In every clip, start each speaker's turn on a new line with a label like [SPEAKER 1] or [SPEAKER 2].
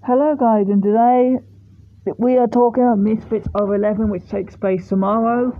[SPEAKER 1] Hello guys, and today we are talking about Misfits over 11, which takes place tomorrow.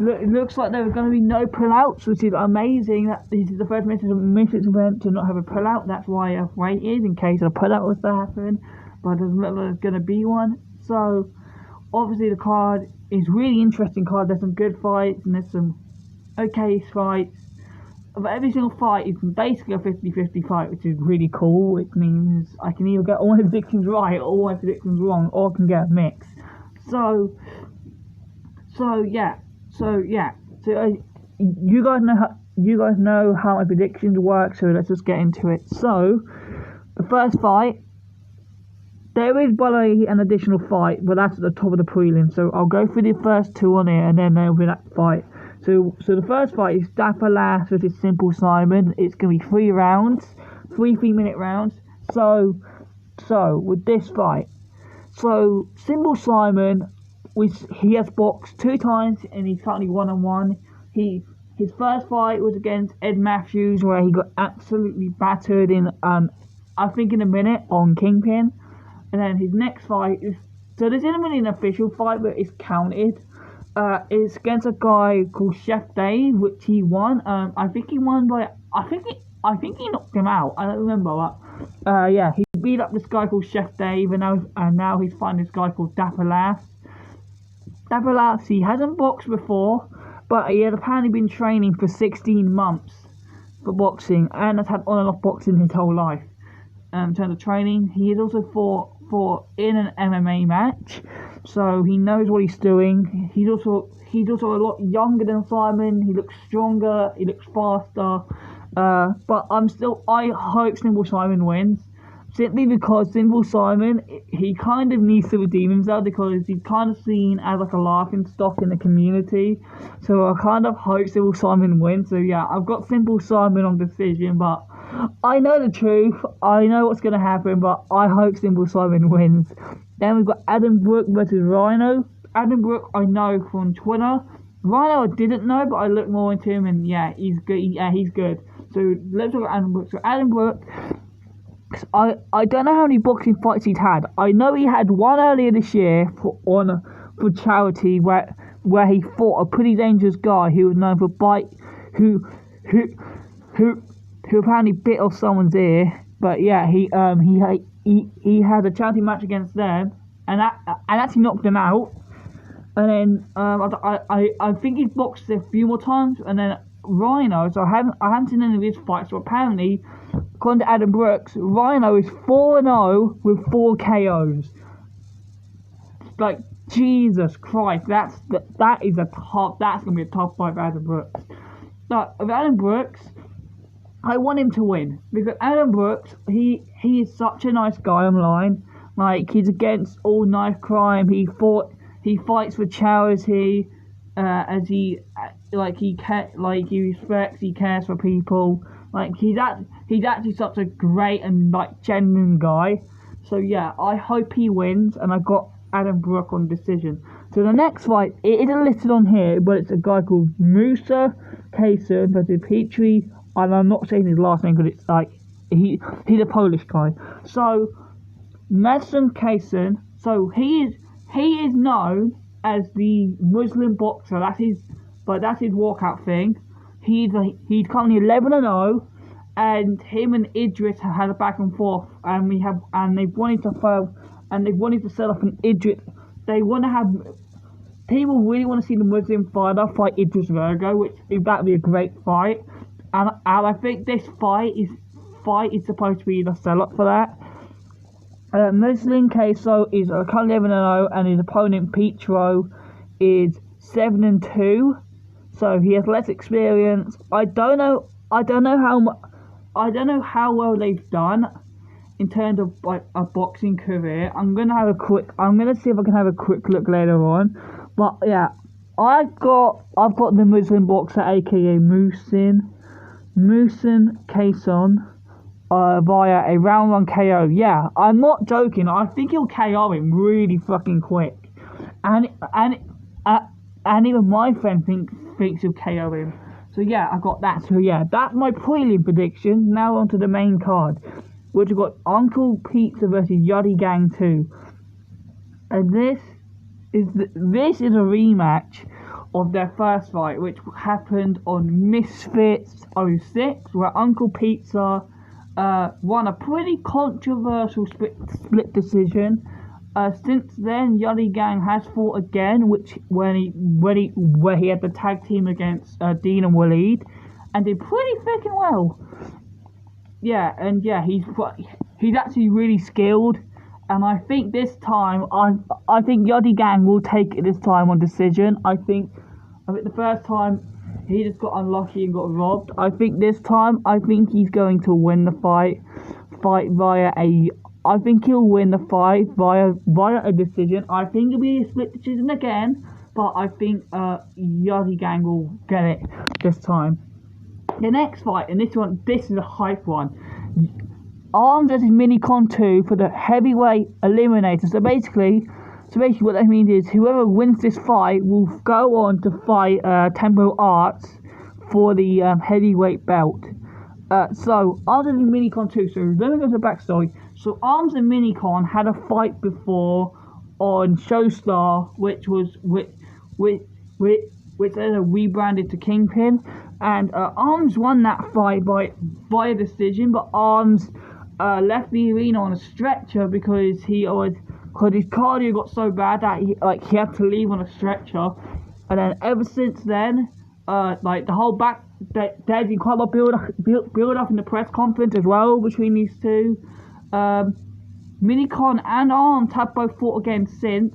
[SPEAKER 1] It looks like there are going to be no pullouts, which is amazing. That this is the first Misfits event to not have a pullout. That's why I've waited in case a pullout was to happen, but it doesn't look like there's going to be one. So obviously the card is really interesting card. There's some good fights and there's some okay fights. But every single fight is basically a 50-50 fight, which is really cool. Which means I can either get all my predictions right or all my predictions wrong, or I can get a mix. So yeah. You guys know how my predictions work. So let's just get into it. So the first fight, there is by the way an additional fight, but that's at the top of the prelim. So I'll go through the first two on here, and then there'll be that fight. So the first fight is Dapper Lass versus Simple Simon. It's going to be 3 rounds, 3 3-minute rounds. So with this fight, so Simple Simon, he has boxed 2 times and he's currently 1-1. His first fight was against Ed Matthews, where he got absolutely battered in I think in a minute on Kingpin. And then his next fight is, so this isn't really an official fight, but it's counted. It's against a guy called Chef Dave, which he won. I think he won by. I think he knocked him out. I don't remember, but yeah, he beat up this guy called Chef Dave, and now he's fighting this guy called Dapper Lass. Dapper Lass, he hasn't boxed before, but he had apparently been training for 16 months for boxing, and has had on and off boxing his whole life. In terms of training, he has also fought in an MMA match, so he knows what he's doing. He's also a lot younger than Simon. He looks stronger. He looks faster. But I hope Simple Simon wins, simply because Simple Simon, he kind of needs to redeem himself, because he's kind of seen as like a laughing stock in the community. So I kind of hope Simple Simon wins. So yeah, I've got Simple Simon on decision, but I know the truth. I know what's going to happen, but I hope Simple Simon wins. Then we've got Adam Brook versus Rhino. Adam Brook, I know from Twitter. Rhino, I didn't know, but I looked more into him, and yeah, he's good. Yeah, he's good. So let's look at Adam Brook. So Adam Brook, I don't know how many boxing fights he's had. I know he had one earlier this year for charity, where he fought a pretty dangerous guy who was known for who apparently bit off someone's ear. But yeah, he had a charity match against them, and actually knocked him out. And then I think he's boxed a few more times. And then Rhino, so I haven't seen any of his fights. So apparently, according to Adam Brooks, Rhino is 4-0 with 4 KOs. Like, Jesus Christ, that's gonna be a top fight for Adam Brooks. But with Adam Brooks, I want him to win, because Adam Brooks, he is such a nice guy online. Like, he's against all knife crime. He fights for charity, as he respects, he cares for people. Like, he's actually such a great and like genuine guy. So yeah, I hope he wins, and I got Adam Brook on decision. So the next fight, it isn't listed on here, but it's a guy called Musa Kaysen versus Petri. And I'm not saying his last name, because it's like he's a Polish guy. So Madsen Kaysen, so he is known as the Muslim boxer. That's his walkout thing. He's currently 11-0, and him and Idris have had a back and forth, and they've wanted to set up an Idris. They want to have people really want to see the Muslim fighter fight Idris Virgo, which that'd be a great fight. And I think this fight is supposed to be the sell-up for that. Muslim Queso is currently 11-0, and his opponent Petro is 7-2. So he has less experience. I don't know how well they've done in terms of like a boxing career. I'm gonna see if I can have a quick look later on. But yeah, I've got the Muslim boxer, aka Musin Kaysen, via a round 1 KO. Yeah, I'm not joking. I think he'll KO him really fucking quick, and even my friend thinks he'll KO him. So yeah, I got that. So yeah, that's my prelim prediction. Now onto the main card. which we've got Uncle Pizza versus Yachty Gang 2. And this is a rematch of their first fight, which happened on Misfits 06, where Uncle Pizza won a pretty controversial split decision. Since then, Yachty Gang has fought again, where he had the tag team against Dean and Waleed, and did pretty freaking well. Yeah, and yeah, he's actually really skilled, and I think this time I think Yachty Gang will take it this time on decision. I think the first time he just got unlucky and got robbed. I think this time he's going to win the fight via a. I think he'll win the fight via a decision. I think it'll be a split decision again, but I think Yachty Gang will get it this time. The next fight, and this is a hype one. Arms versus Minicon 2 for the heavyweight eliminator. So basically what that means is whoever wins this fight will go on to fight Tempo Arts for the heavyweight belt. So Arms versus Minicon 2. So let me go to the backstory. So Arms and Minicon had a fight before on Showstar, which they rebranded to Kingpin, and Arms won that fight by decision, but Arms left the arena on a stretcher because his cardio got so bad that he had to leave on a stretcher. And then ever since then, the whole there's been quite a lot of build up in the press conference as well between these two. Minicon and Arms have both fought again since.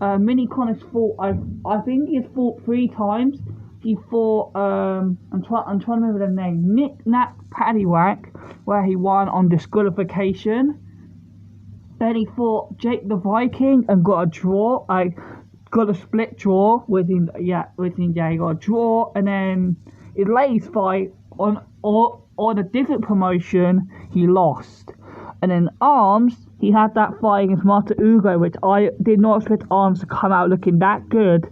[SPEAKER 1] Minicon has fought. I think he has fought 3 times. He fought. I'm trying to remember the name. Nick Nack Paddywhack, where he won on disqualification. Then he fought Jake the Viking and got a draw. Got a split draw he got a draw. And then his latest fight on a different promotion, he lost. And then Arms, he had that fight against Master Ugo, which I did not expect Arms to come out looking that good.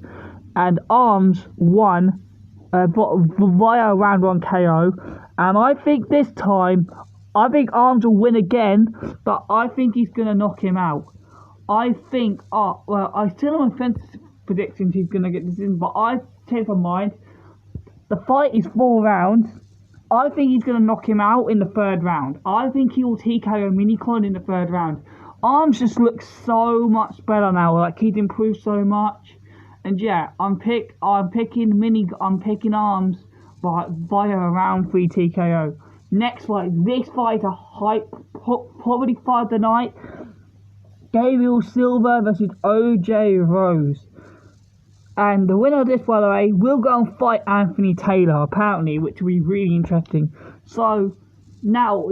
[SPEAKER 1] And Arms won via a round 1 KO. And I think this time, Arms will win again, but I think he's going to knock him out. I think, I still have my fence predictions he's going to get this in, but I changed my mind. The fight is 4 rounds. I think he's going to knock him out in the 3rd round. I think he will TKO Minicon in the 3rd round. Arms just looks so much better now. He's improved so much. And yeah, I'm picking Arms via a round 3 TKO. Next fight. This fight is a hype, probably fight of the night. Gabriel Silva versus OJ Rose. And the winner of this, by the way, will go and fight Anthony Taylor, apparently, which will be really interesting. So, now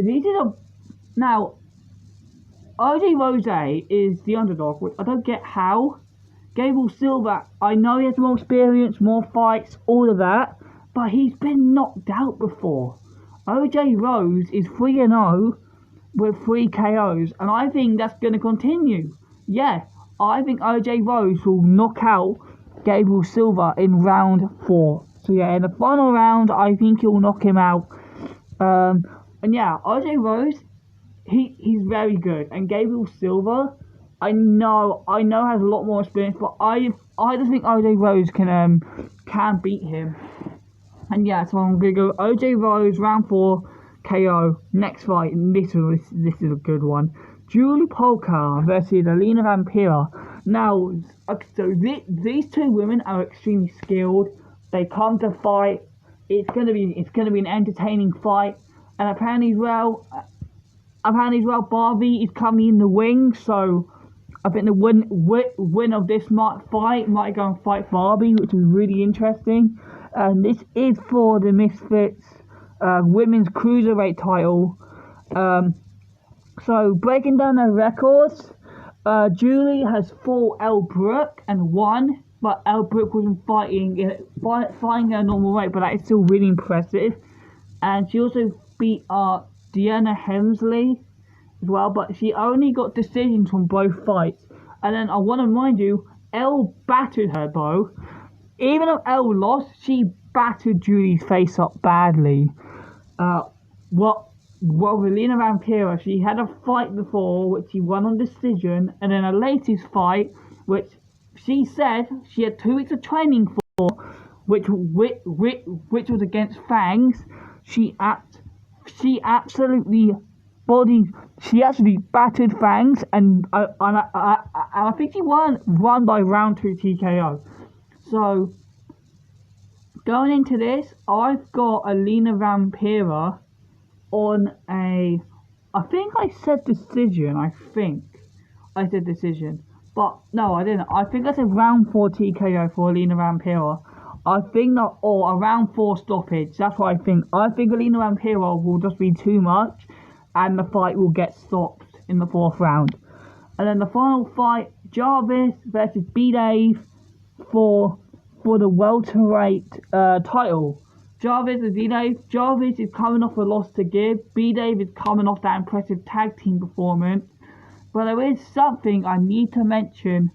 [SPEAKER 1] OJ Rose is the underdog, which I don't get how. Gabriel Silva, I know he has more experience, more fights, all of that, but he's been knocked out before. OJ Rose is 3-0 with 3 KOs, and I think that's going to continue. Yeah, I think OJ Rose will knock out Gabriel Silva in round 4. So yeah, in the final round, I think he'll knock him out. And yeah, OJ Rose, he's very good. And Gabriel Silva, I know has a lot more experience, but I just think OJ Rose can beat him. And yeah, so I'm gonna go OJ Rose round 4 KO. Next fight, and this is a good one. Julie Polka versus Alina Vampira. Now, so these 2 women are extremely skilled. They come to fight. It's gonna be an entertaining fight. And apparently as well, Barbie is coming in the wing. So I think the win of this fight might go and fight Barbie, which is really interesting. And this is for the Misfits women's cruiserweight title. So breaking down their records, Julie has fought Elle Brooke and won, but Elle Brooke wasn't fighting her normal weight, but that is still really impressive. And she also beat Deanna Hemsley as well, but she only got decisions from both fights. And then I want to remind you, Elle battered her though. Even though Elle lost, she battered Julie's face up badly. well, with Lena Vampira, she had a fight before which she won on decision, and then her latest fight, which she said she had 2 weeks of training for, which was against Fangs. She absolutely bodied. She actually battered Fangs, and I think she won by round 2 TKO. So going into this, I've got Alina Vampira on a. I think I said decision. I think I said decision, but no, I didn't. I think I said round 4 TKO for Alina Vampira. I think not, or a round 4 stoppage. That's what I think. I think Alina Vampira will just be too much, and the fight will get stopped in the 4th round. And then the final fight, Jarvis versus B-Dave for the welterweight title. Jarvis and B-Dave. Jarvis is coming off a loss to Gibb. B-Dave is coming off that impressive tag team performance. But there is something I need to mention,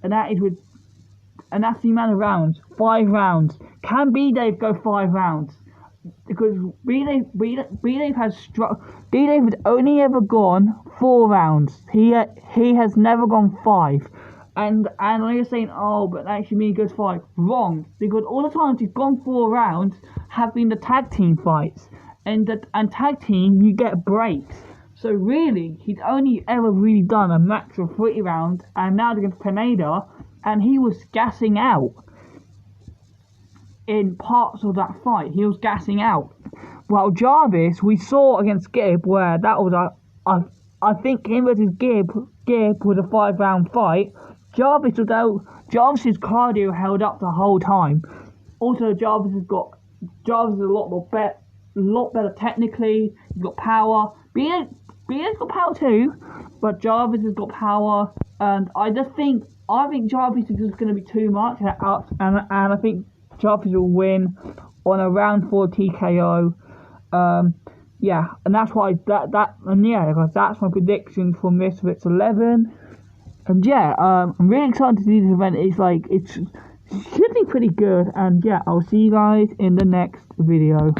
[SPEAKER 1] and that's the amount of rounds. 5 rounds. Can B-Dave go 5 rounds? Because B-Dave has only ever gone 4 rounds. He has never gone 5. And when you're saying, oh, but that actually means he goes 5. Wrong. Because all the times he's gone 4 rounds have been the tag team fights. And tag team, you get breaks. So really, he's only ever really done a max of 3 rounds. And now against Pineda, and he was gassing out in parts of that fight. He was gassing out. While Jarvis, we saw against Gibb, where that was I think him versus Gibb was a 5-round fight. Jarvis's cardio held up the whole time. Also, Jarvis is a lot better technically. He's got power. B-Dave's got power too, but Jarvis has got power, and I think Jarvis is just going to be too much, and I think Jarvis will win on a round 4 TKO. Yeah, and that's why because that's my prediction for Misfits 11. And yeah, I'm really excited to see this event. It should be pretty good. And yeah, I'll see you guys in the next video.